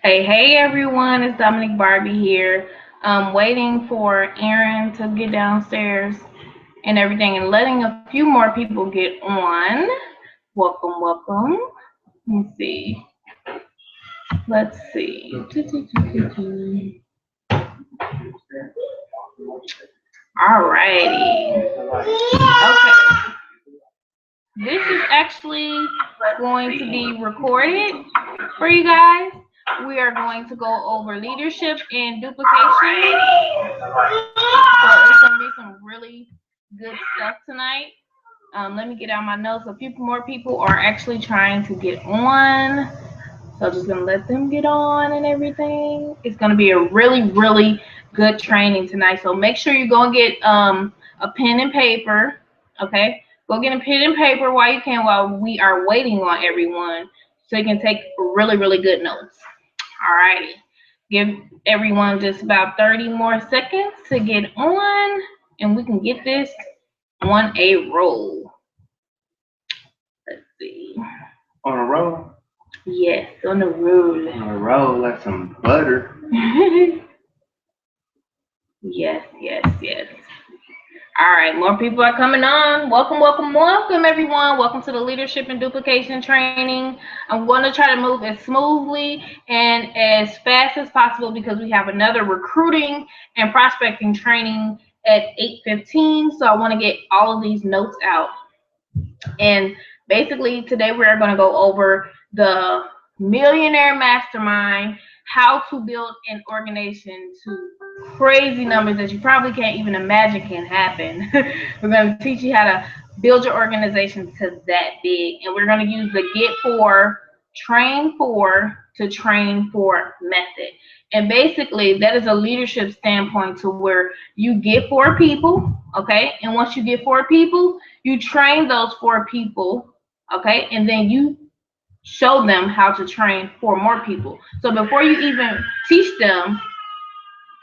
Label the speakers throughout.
Speaker 1: Hey everyone, it's Dominic Barbie here. I'm waiting for Aaron to get downstairs and everything and letting a few more people get on. Welcome. Let me see. Let's see. Alrighty. Okay. This is actually going to be recorded for you guys. We are going to go over leadership and duplication. So it's going to be some really good stuff tonight. Let me get out my notes. A few more people are actually trying to get on. So I'm just going to let them get on and everything. It's going to be a really good training tonight. So make sure you go and get a pen and paper. Okay? Go get a pen and paper while you can, while we are waiting on everyone, so you can take really good notes. Alrighty. Give everyone just about 30 more seconds to get on, and we can get this on a roll. Let's see.
Speaker 2: On a roll?
Speaker 1: Yes, on a roll.
Speaker 2: On a roll like some butter.
Speaker 1: Yes. All right, more people are coming on. Welcome everyone. Welcome to the Leadership and Duplication Training. I'm going to try to move as smoothly and as fast as possible because we have another recruiting and prospecting training at 8:15. So I want to get all of these notes out. And basically today we're going to go over the Millionaire Mastermind, how to build an organization to crazy numbers that you probably can't even imagine can happen. We're going to teach you how to build your organization to that big, and we're going to use the Get For, Train For to Train For method. And basically that is a leadership standpoint to where you get 4 people, okay? And once you get 4 people, you train those 4 people, okay? And then you show them how to train 4 more people. So before you even teach them,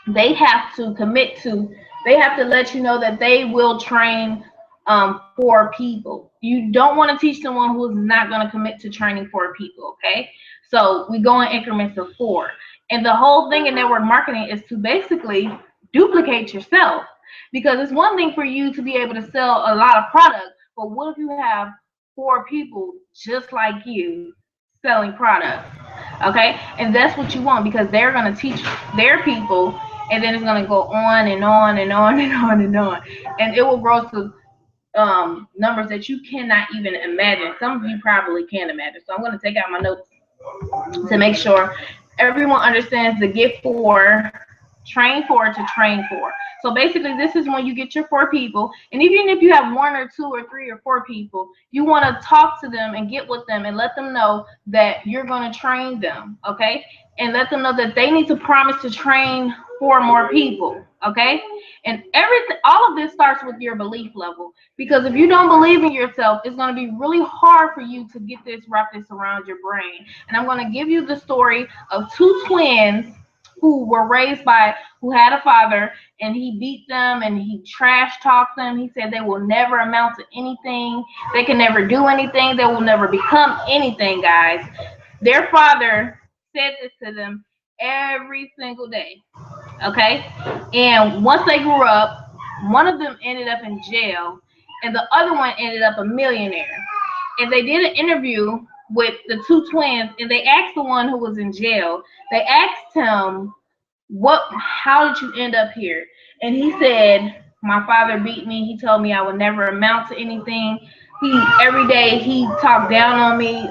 Speaker 1: they have to commit to, they have to let you know that they will train 4 people. You don't want to teach someone who is not going to commit to training 4 people, okay? So we go in increments of 4. And the whole thing in network marketing is to basically duplicate yourself. Because it's one thing for you to be able to sell a lot of product, but what if you have 4 people just like you selling products? Okay? And that's what you want, because they're going to teach their people, and then it's going to go on and on and on and on and on. And it will grow to numbers that you cannot even imagine. Some of you probably can't imagine. So I'm going to take out my notes to make sure everyone understands the Get For, Train For to Train For. So basically this is when you get your 4 people, and even if you have 1 or 2 or 3 or 4 people, you want to talk to them and get with them and let them know that you're going to train them, okay? And let them know that they need to promise to train 4 more people, okay? And everything, all of this starts with your belief level, because if you don't believe in yourself, it's going to be really hard for you to get this, wrap this around your brain. And I'm going to give you the story of 2 twins who were raised by, who had a father, and he beat them and he trash talked them. He said they will never amount to anything. They can never do anything. They will never become anything, guys. Their father said this to them every single day, okay? And once they grew up, one of them ended up in jail and the other one ended up a millionaire. And they did an interview with the 2 twins, and they asked the one who was in jail, they asked him, how did you end up here? And he said, my father beat me. He told me I would never amount to anything. Every day he talked down on me.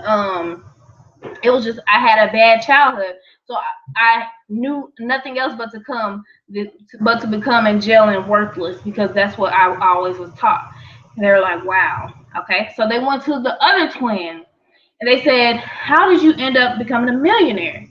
Speaker 1: It was just, I had a bad childhood, so I knew nothing else but to become in jail and worthless, because that's what I always was taught. And they were like, wow, okay. So they went to the other twin and they said, how did you end up becoming a millionaire?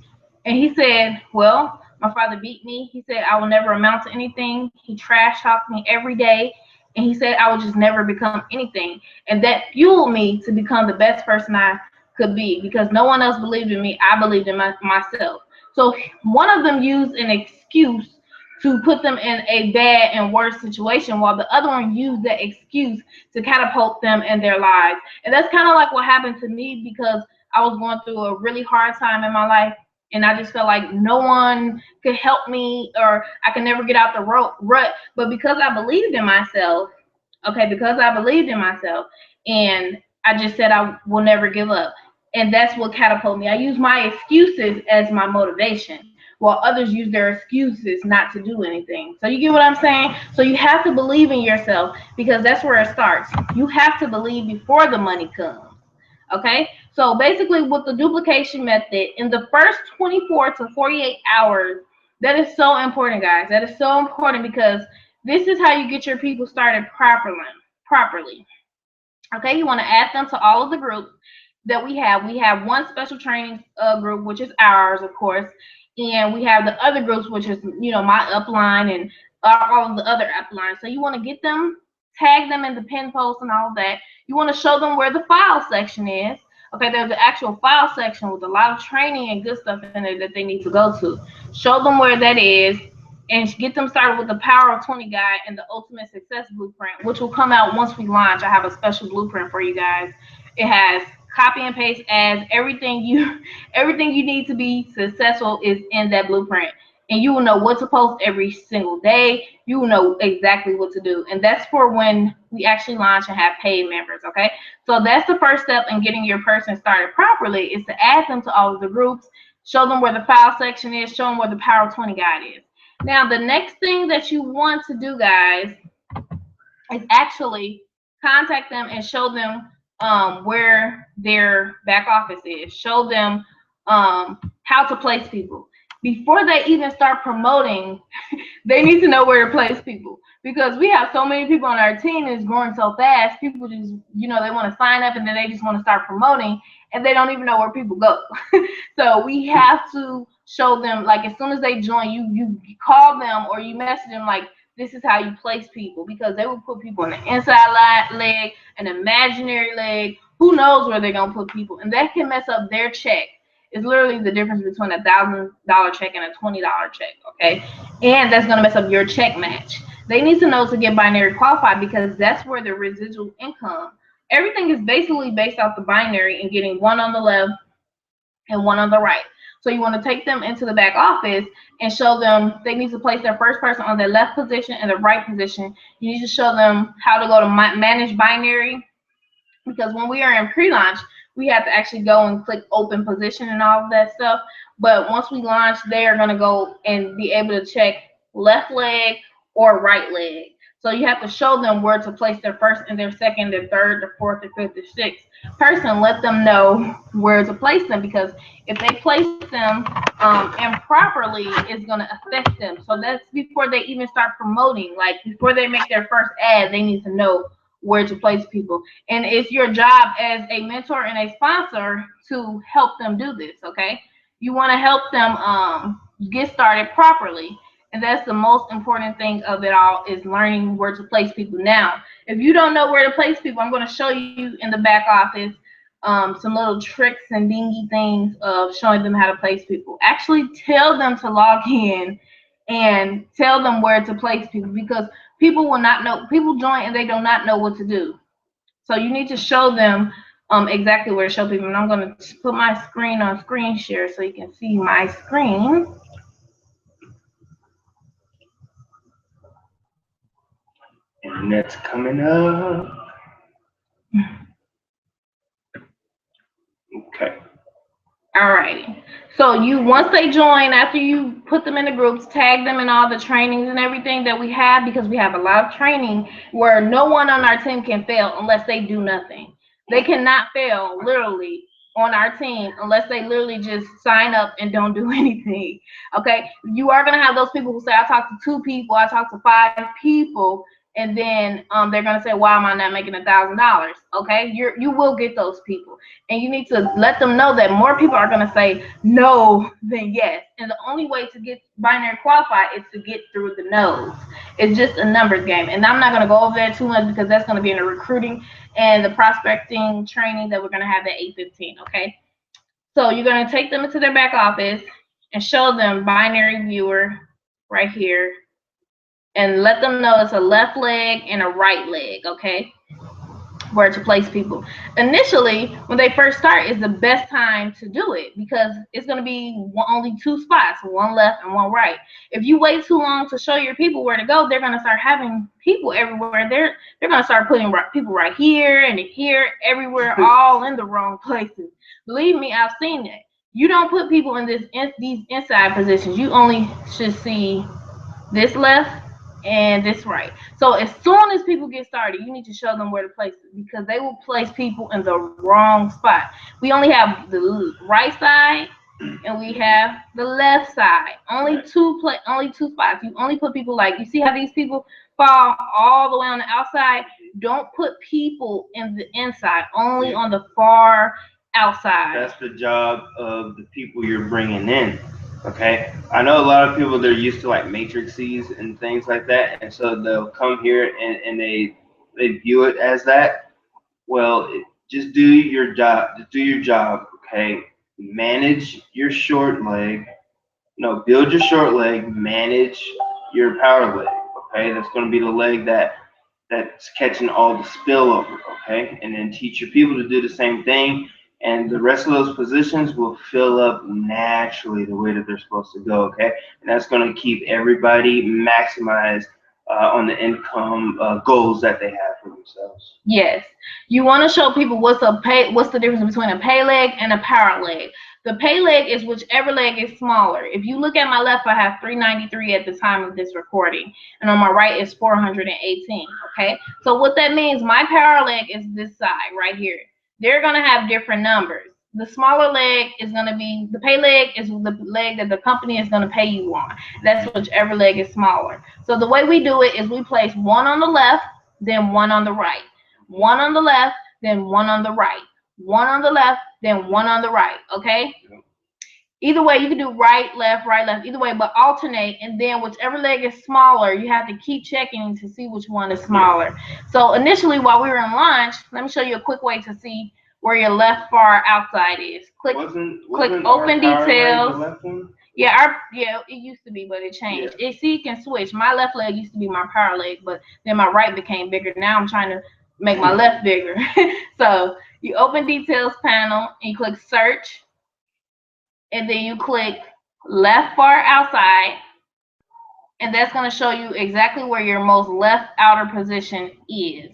Speaker 1: And he said, well, my father beat me. He said I will never amount to anything. He trash talked me every day, and he said I would just never become anything. And that fueled me to become the best person I could be, because no one else believed in me. I believed in myself. So one of them used an excuse to put them in a bad and worse situation, while the other one used that excuse to catapult them in their lives. And that's kind of like what happened to me, because I was going through a really hard time in my life, and I just felt like no one could help me, or I could never get out the rut. But because I believed in myself, because I believed in myself, and I just said I will never give up. And that's what catapulted me. I use my excuses as my motivation, while others use their excuses not to do anything. So you get what I'm saying? So you have to believe in yourself, because that's where it starts. You have to believe before the money comes. Okay? So basically, with the duplication method, in the first 24 to 48 hours, that is so important, guys. That is so important, because this is how you get your people started properly. Okay? You want to add them to all of the groups that we have. We have one special training group, which is ours, of course, and we have the other groups, which is, my upline and all of the other uplines. So you want to get them, tag them in the pin post and all of that. You want to show them where the file section is. Okay, there's an actual file section with a lot of training and good stuff in it that they need to go to. Show them where that is, and get them started with the Power of 20 guide and the Ultimate Success Blueprint, which will come out once we launch. I have a special blueprint for you guys. It has copy and paste ads. Everything you need to be successful is in that blueprint. And you will know what to post every single day. You will know exactly what to do. And that's for when we actually launch and have paid members, okay? So that's the first step in getting your person started properly, is to add them to all of the groups, show them where the file section is, show them where the Power 20 guide is. Now, the next thing that you want to do, guys, is actually contact them and show them where their back office is. Show them how to place people. Before they even start promoting, they need to know where to place people, because we have so many people on our team, and it's growing so fast. People just, they want to sign up, and then they just want to start promoting, and they don't even know where people go. So we have to show them, like, as soon as they join, you call them or you message them, like, this is how you place people, because they will put people in the inside leg, an imaginary leg. Who knows where they're going to put people, and that can mess up their check. It's literally the difference between $1,000 check and a $20 check, okay? And that's going to mess up your check match. They need to know to get binary qualified, because that's where the residual income, everything is basically based off the binary and getting one on the left and one on the right. So you want to take them into the back office and show them they need to place their first person on their left position and the right position. You need to show them how to go to manage binary, because when we are in pre-launch, we have to actually go and click open position and all of that stuff. But once we launch, they are going to go and be able to check left leg or right leg. So you have to show them where to place their first and their second, their third, their fourth, their fifth, their sixth person. Let them know where to place them, because if they place them improperly, it's going to affect them. So that's before they even start promoting. Like, before they make their first ad, they need to know where to place people. And it's your job as a mentor and a sponsor to help them do this, okay? You want to help them get started properly. And that's the most important thing of it all, is learning where to place people. Now, if you don't know where to place people, I'm going to show you in the back office some little tricks and dingy things of showing them how to place people. Actually, tell them to log in and tell them where to place people, because people will not know. People join and they do not know what to do. So you need to show them exactly where to show people. And I'm going to put my screen on screen share so you can see my screen.
Speaker 2: And that's coming up. Okay.
Speaker 1: Alrighty. So once they join, after you put them in the groups, tag them in all the trainings and everything that we have, because we have a lot of training where no one on our team can fail unless they do nothing. They cannot fail, literally, on our team unless they literally just sign up and don't do anything. Okay? You are going to have those people who say, I talked to 2 people, I talked to 5 people, and then they're going to say, why am I not making $1,000? Okay? You will get those people. And you need to let them know that more people are going to say no than yes. And the only way to get binary qualified is to get through the no's. It's just a numbers game. And I'm not going to go over that too much, because that's going to be in the recruiting and the prospecting training that we're going to have at 8:15. Okay? So you're going to take them into their back office and show them binary viewer right here, and let them know it's a left leg and a right leg. Okay? where to place people. Initially, when they first start, is the best time to do it because it's going to be only 2 spots, one left and one right. If you wait too long to show your people where to go, they're going to start having people everywhere. They're going to start putting people right here and here, everywhere, all in the wrong places. Believe me, I've seen it. You don't put people in these inside positions. You only should see this left and this right. So as soon as people get started, you need to show them where to place it because they will place people in the wrong spot. We only have the right side and we have the left side. Only two spots. You only put people like, you see how these people fall all the way on the outside? Don't put people in the inside, only on the far outside.
Speaker 2: That's the job of the people you're bringing in. Okay, I know a lot of people, they're used to like matrices and things like that, and so they'll come here and they view it as that. Well, just do your job. Just do your job. Okay, manage your short leg. No, build your short leg. Manage your power leg. Okay, that's going to be the leg that's catching all the spillover. Okay, and then teach your people to do the same thing. And the rest of those positions will fill up naturally the way that they're supposed to go, okay? And that's going to keep everybody maximized on the income goals that they have for themselves.
Speaker 1: Yes, you want to show people what's the difference between a pay leg and a power leg. The pay leg is whichever leg is smaller. If you look at my left, I have 393 at the time of this recording, and on my right is 418. Okay, so what that means, my power leg is this side right here. They're going to have different numbers. The smaller leg is going to be, the pay leg is the leg that the company is going to pay you on. That's whichever leg is smaller. So the way we do it is we place one on the left, then one on the right. One on the left, then one on the right. One on the left, then one on the right. Okay? Either way, you can do right, left, either way, but alternate, and then whichever leg is smaller, you have to keep checking to see which one is smaller. So initially, while we were in launch, let me show you a quick way to see where your left far outside is. Click open details. Yeah, it used to be, but it changed. Yeah. You can switch. My left leg used to be my power leg, but then my right became bigger. Now I'm trying to make my left bigger. So you open details panel, and you click search. And then you click left far outside, and that's going to show you exactly where your most left outer position is.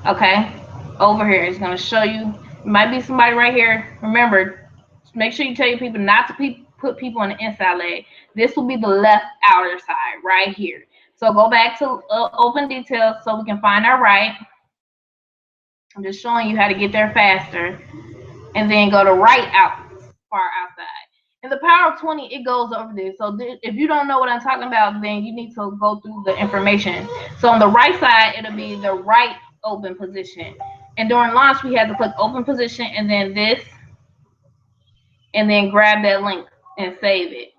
Speaker 1: Okay, over here it's going to show you. It might be somebody right here. Remember, make sure you tell your people not to put people on the inside leg. This will be the left outer side right here. So go back to open details so we can find our right. I'm just showing you how to get there faster, and then go to right far outside. In the power of 20, it goes over this. So if you don't know what I'm talking about, then you need to go through the information. So on the right side, it'll be the right open position. And during launch, we had to click open position and then this, and then grab that link and save it.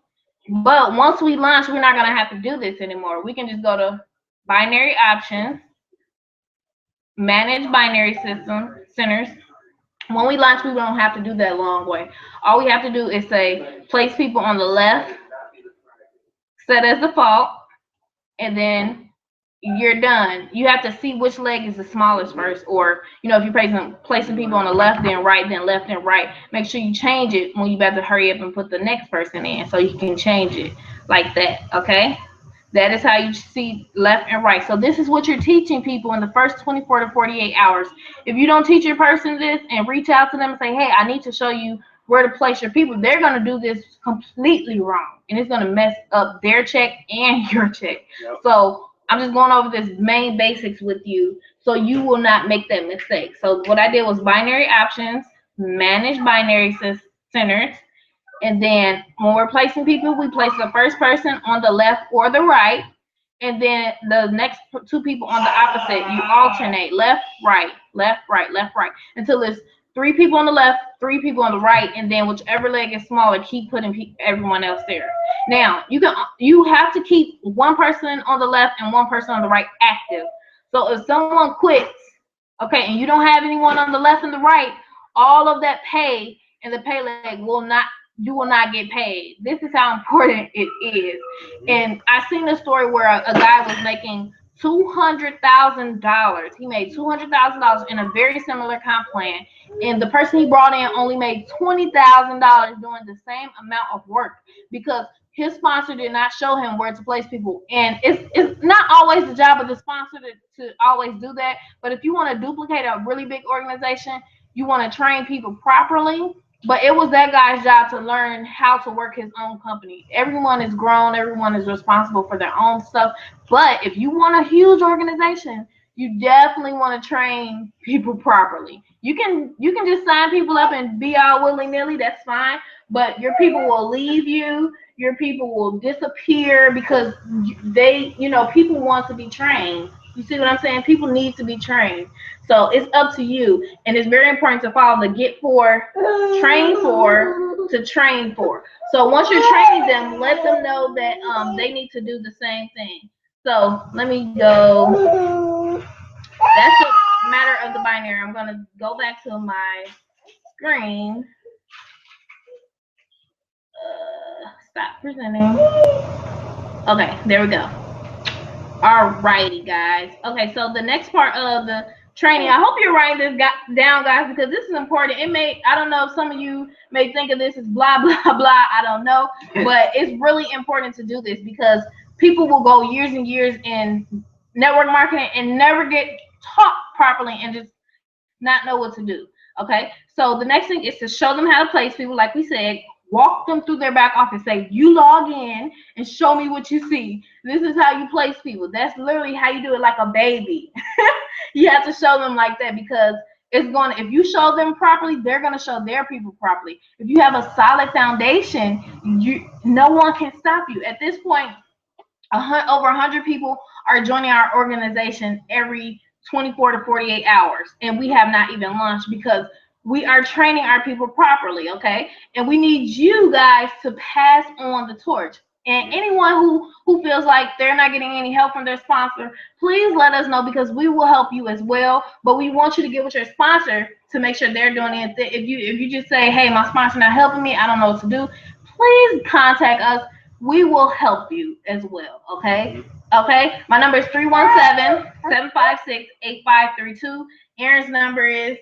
Speaker 1: But once we launch, we're not going to have to do this anymore. We can just go to binary options, manage binary system centers. When we launch, we don't have to do that long way. All we have to do is say, place people on the left, set as default, and then you're done. You have to see which leg is the smallest first, or, if you're placing people on the left, then right, then left, then right. Make sure you change it when you about to hurry up and put the next person in, so you can change it like that, okay? That is how you see left and right. So this is what you're teaching people in the first 24 to 48 hours. If you don't teach your person this and reach out to them and say, hey, I need to show you where to place your people, they're going to do this completely wrong. And it's going to mess up their check and your check. Yep. So I'm just going over this main basics with you so you will not make that mistake. So what I did was binary options, manage binary centers. And then when we're placing people, we place the first person on the left or the right. And then the next 2 people on the opposite. You alternate left, right, left, right, left, right. Until it's 3 people on the left, 3 people on the right. And then whichever leg is smaller, keep putting everyone else there. Now, you have to keep 1 person on the left and 1 person on the right active. So if someone quits, okay, and you don't have anyone on the left and the right, all of that pay and the pay leg you will not get paid. This is how important it is. And I seen a story where a guy was making $200,000. He made $200,000 in a very similar comp plan, and the person he brought in only made $20,000 doing the same amount of work because his sponsor did not show him where to place people. And it's not always the job of the sponsor to always do that. But if you want to duplicate a really big organization, you want to train people properly. But it was that guy's job to learn how to work his own company. Everyone is grown. Everyone is responsible for their own stuff. But if you want a huge organization, you definitely want to train people properly. You can just sign people up and be all willy-nilly. That's fine. But your people will leave you. Your people will disappear because people want to be trained. You see what I'm saying? People need to be trained. So it's up to you. And it's very important to follow the get for, train for, to train for. So once you're training them, let them know that they need to do the same thing. So let me go. That's a matter of the binary. I'm going to go back to my screen. Stop presenting. Okay, there we go. Alrighty, guys. Okay, so the next part of the training, I hope you're writing this down, guys, because this is important. I don't know if some of you may think of this as blah, blah, blah. I don't know. But it's really important to do this because people will go years and years in network marketing and never get taught properly and just not know what to do. Okay, so the next thing is to show them how to place people, like we said. Walk them through their back office. Say, you log in and show me what you see. This is how you place people. That's literally how you do it, like a baby. You have to show them like that because if you show them properly, they're gonna show their people properly. If you have a solid foundation, no one can stop you. At this point, over 100 people are joining our organization every 24 to 48 hours, and we have not even launched because we are training our people properly, okay? And we need you guys to pass on the torch. And anyone who feels like they're not getting any help from their sponsor, please let us know because we will help you as well. But we want you to get with your sponsor to make sure they're doing it. If you just say, hey, my sponsor not helping me, I don't know what to do, please contact us. We will help you as well, okay? Okay, my number is 317-756-8532. Aaron's number is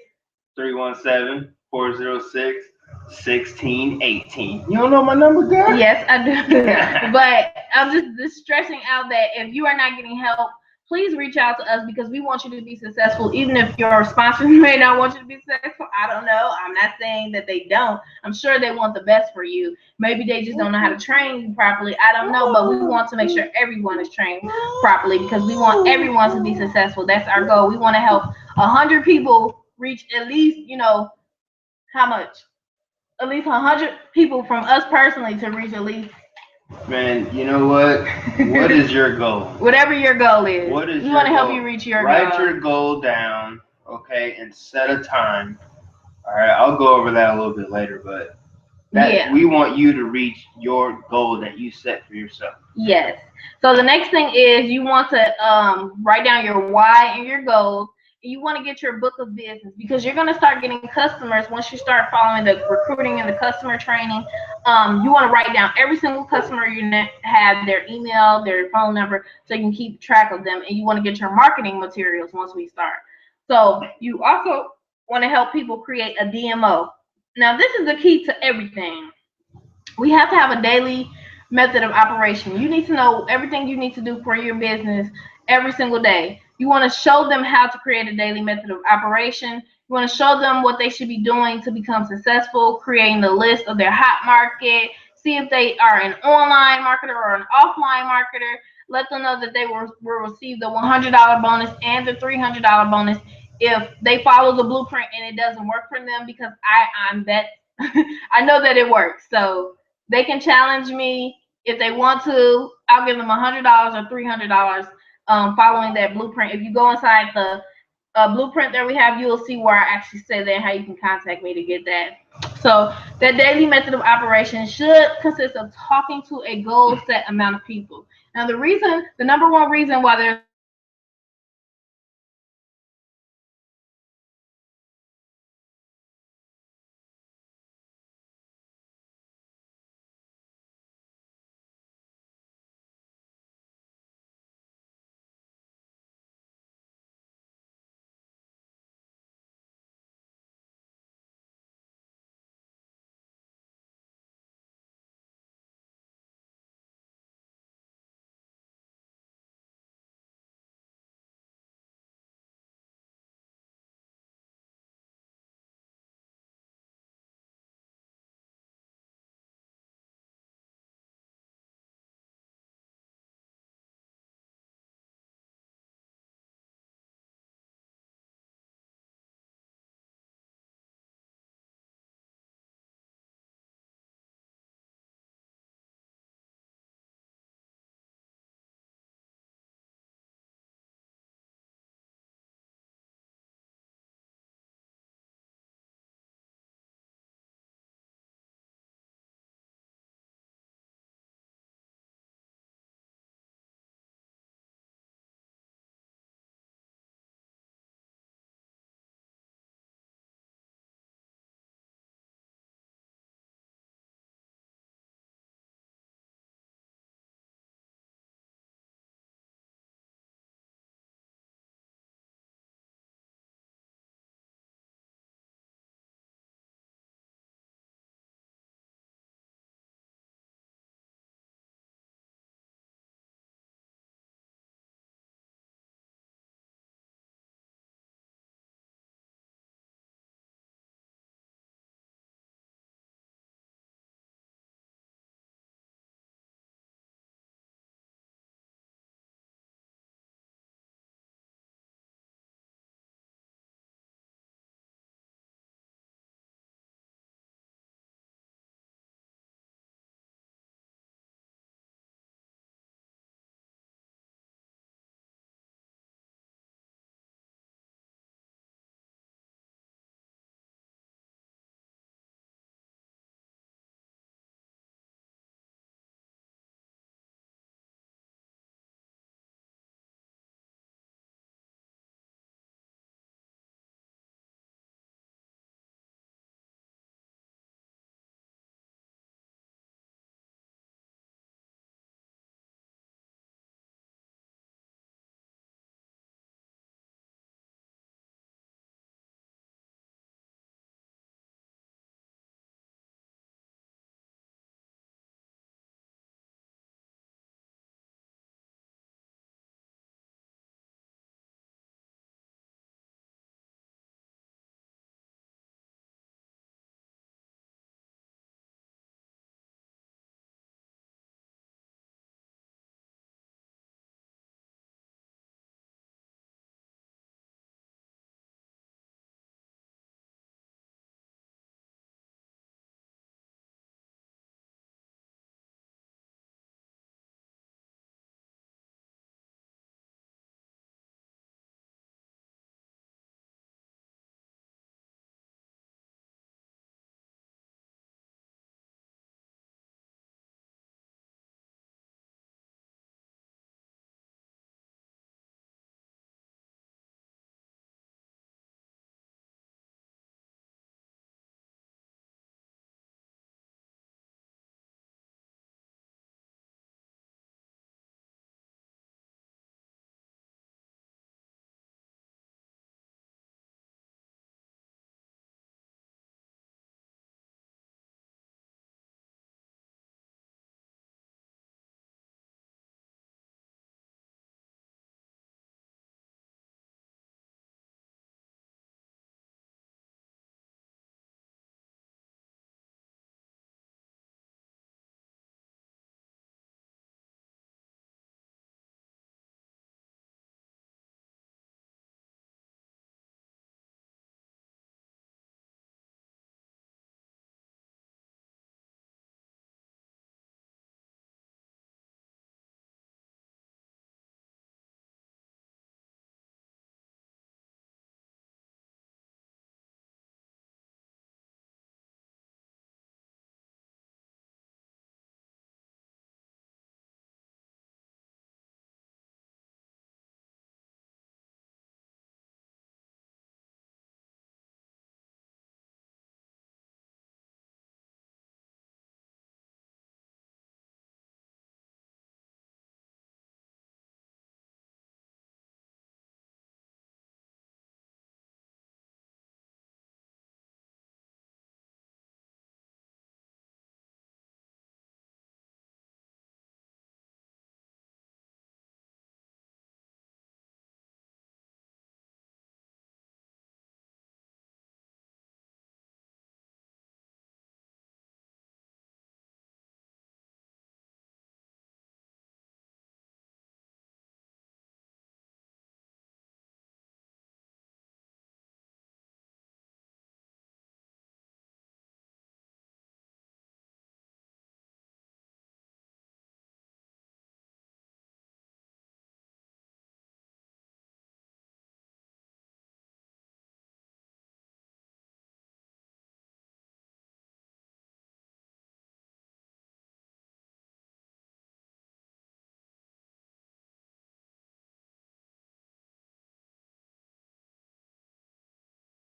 Speaker 2: 317-406-1618. You don't know my number, girl?
Speaker 1: Yes, I do. But I'm just stressing out that if you are not getting help, please reach out to us because we want you to be successful. Even if your sponsors may not want you to be successful, I don't know. I'm not saying that they don't. I'm sure they want the best for you. Maybe they just don't know how to train you properly. I don't know, but we want to make sure everyone is trained properly because we want everyone to be successful. That's our goal. We want to help 100 people reach at least, how much? At least 100 people from us personally to reach at least.
Speaker 2: Man, you know what? What is your goal?
Speaker 1: Whatever your goal is.
Speaker 2: What is
Speaker 1: we want to help you reach your goal.
Speaker 2: Write your goal down, okay, and set a time. All right, I'll go over that a little bit later, but we want you to reach your goal that you set for yourself.
Speaker 1: Yes. So the next thing is you want to write down your why and your goals. You want to get your book of business because you're going to start getting customers once you start following the recruiting and the customer training. You want to write down every single customer you have, their email, their phone number, so you can keep track of them. And you want to get your marketing materials once we start. So you also want to help people create a DMO. Now, this is the key to everything. We have to have a daily method of operation. You need to know everything you need to do for your business every single day. You want to show them how to create a daily method of operation. You want to show them what they should be doing to become successful, creating the list of their hot market, see if they are an online marketer or an offline marketer. Let them know that they will receive the $100 bonus and the $300 bonus if they follow the blueprint and it doesn't work for them because I know that it works. So they can challenge me if they want to. I'll give them $100 or $300 following that blueprint. If you go inside the blueprint that we have, you'll see where I actually say that and how you can contact me to get that. So that daily method of operation should consist of talking to a goal set amount of people. Now the number one reason why there's